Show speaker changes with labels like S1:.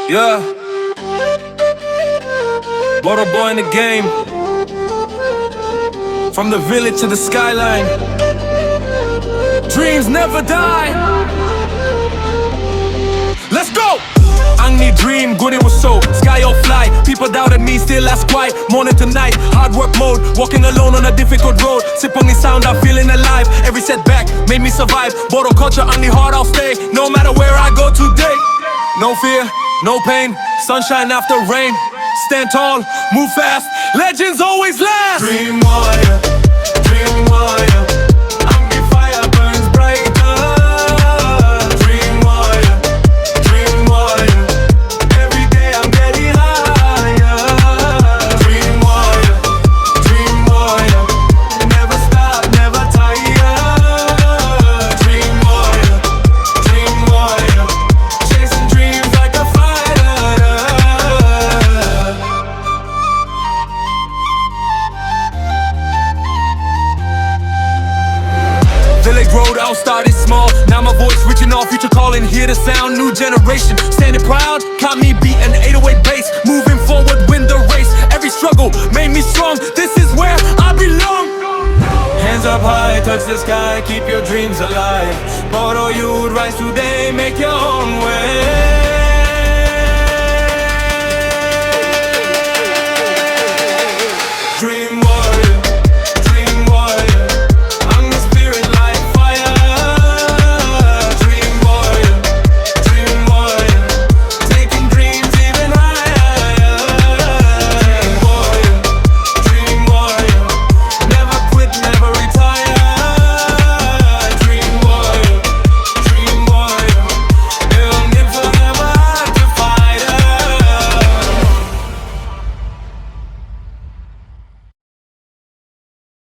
S1: Yeah. Bodo boy in the game. From the village to the skyline. Dreams never die. Let's go! Ang ni dream, good it was so. Sky or fly, people doubted me, still ask why. Morning to night, hard work mode. Walking alone on a difficult road. Sip on the sound, I'm feeling alive. Every setback made me survive. Bodo culture, ang ni hard, I'll stay. No matter where I go today. No fear, no pain, sunshine after rain. Stand tall, move fast, legends always last. Dream warrior, dream warrior. I'm the fire burns brighter. Dream warrior, dream warrior. Every day I'm getting higher. Dream warrior, dream warrior. Never stop, never tire. Dream warrior, dream warrior. Chasing dreams like a fighter. Village road, I started small. Now my voice reaching all, future calling. Hear the sound, new generation. Standing proud, caught me beating 808 bass. Moving forward, win the race. Every struggle made me strong. This is where I belong. Hands up high, touch the sky, keep your dreams alive. Bodo, you'd rise today, make your own way.